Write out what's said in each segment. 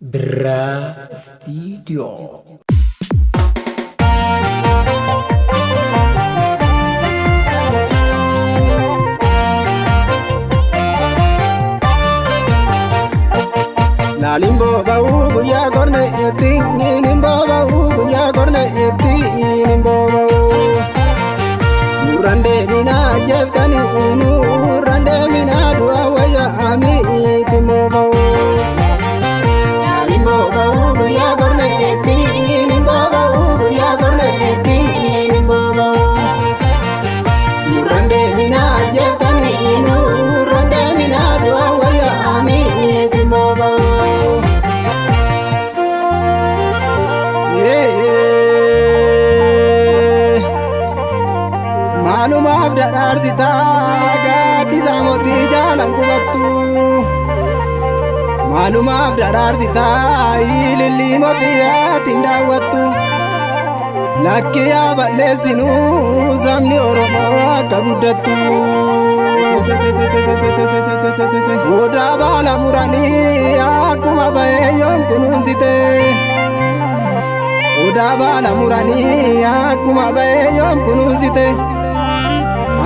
Bra Studio. Nalimbo bau buya korne eti nimbo bau buya korne eti nimbo bau Murande mina jeftani murande mina dua waya ami timbo bau Nalimbo bau buya korne eti nimbo bau buya korne eti nimbo bau Murande mina jeftani murande mina dua waya ami timbo bau Maluma abdadar sita gadi samoti jalan kubattu Maluma abdadar sita ilili moti atindawattu Lakki abalesinu samni oromo akka guddattu Oda bala murani akkuma bae yoom kunuunsite Oda bala murani akkuma bae yoom kunuunsite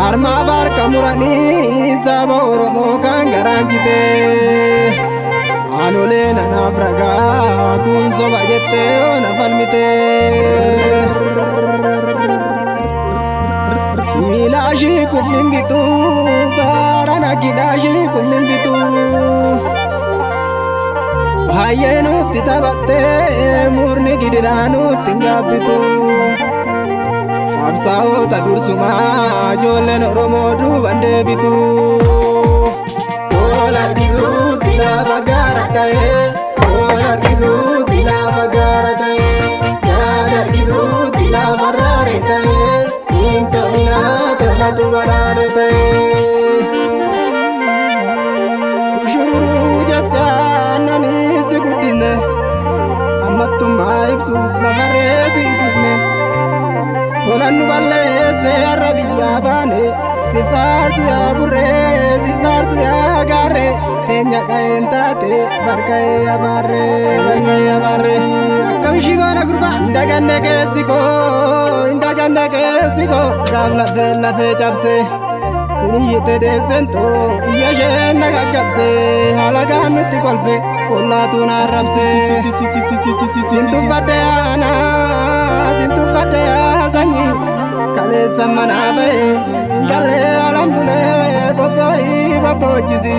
Arma barka murani saba oromo kan garanjite Anole nana braga kun soba jette ona falmite Ilashi kumimbitu barana kidashi kumimbitu Hayenu titabatte murni gidiranu tingabitu Absao tadursuma jolen oromo duban debitu Ola gizu tila bagara kae Ola gizu tila bagara kae Yada gizu tila barare kae Into ina tela tu barare kae Ushuru jacha nani sigudine Amatum aibsu navare sigudine Tolanu balle se arabiya bane sifartu ya burre sifartu ya gare tenya kaentate barkae abare kamshi gona gurba indagane kesiko gamla della fe chapse Uniyete desento iyashe nagagabse halaga nutti kolfe kollatu narabse sintu fadeana sanyi kale samana bae gale alambule bobochisi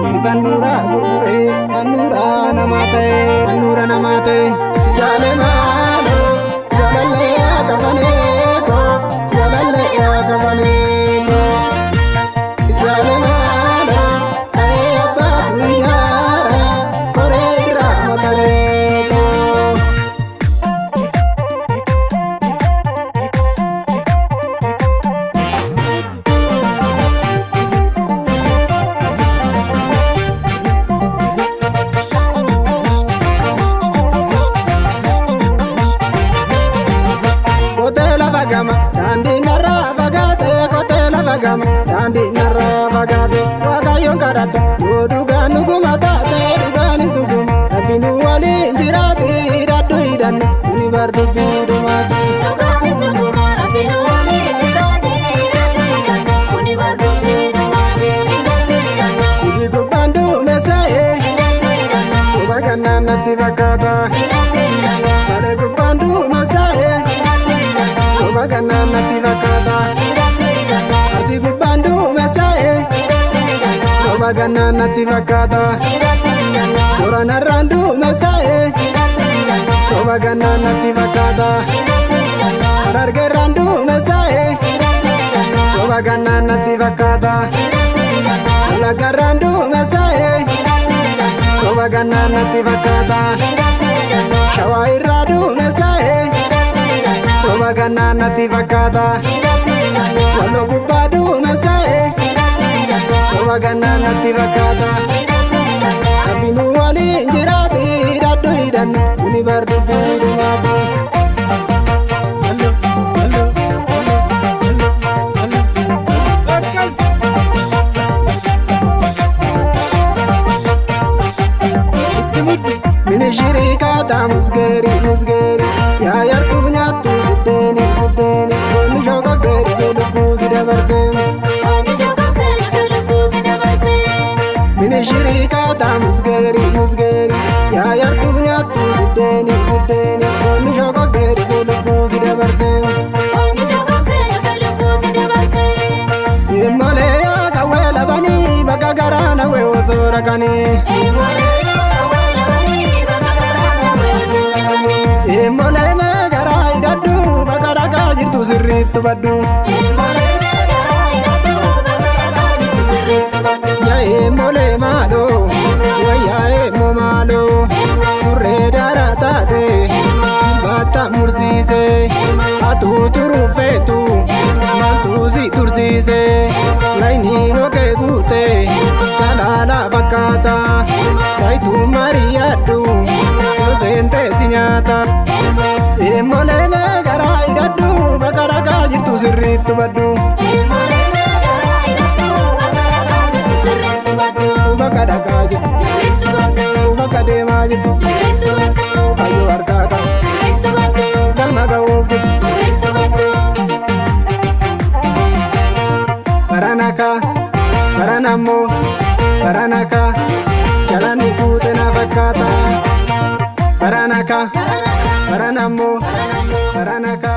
sitanura gurgure anura namate jale malo jalalle akavaneko jale malo ay abatu yara kore ramataleto Dandi narra bagate wagayon kadada yoduga nuguma tate dugani dugum rabinu wali injirati raddu idan uni bardu bidumati dugani suguma rabinu wali injirati raddu idan uni bardu bidumati uji gubandu mesaye ubagana nati bakada ale gubandu mesaye ubagana nati bakada Arsi gubandu mesae Obagana nati vakada Orana randu mesae Obagana nati vakada Ararge randu mesae Obagana nati vakada Alaga randu mesae Obagana nati vakada Shawai radu mesae Obagana nati vakada Walo gubadu mesae Obagana nati vakada Abinu wali injirati raddu idan uni bardu bidumati kaata musgeeri musgeeri yaa yartuu nyaattu buddeeni buddeeni onni shooqoqseeri fi lubbuu si dabarse mini shirii kaata musgeeri musgeeri yaa yartuu nyaattu buddeeni buddeeni onni shooqoqseeri fi lubbuu si dabarse immolee yaa qawwee labanii bakka garaa nawee osoo raqanii immolee mee garaa hidhadhu bakka dhaqaa jirtu sirriitti baddu yaa immolee maaloo wayyaa immoo maaloo surree daaraa taate batta mursiise atuu turuuf feetu maaltu si tursiise laynii nokee guute jalaala fakkaata raayituu mari'adhu yoo seentee si nyaata immolee mee garaa hidhadhu bakka dhaqaa jirtu sirriitti baddu bakka dhaqaa jirtu bakka deemaa jirtu kayyoo harkaa qabu galma ga'uuf jirtu baranammoo baranaka jalaan guute na fakkaata baranammoo baranaka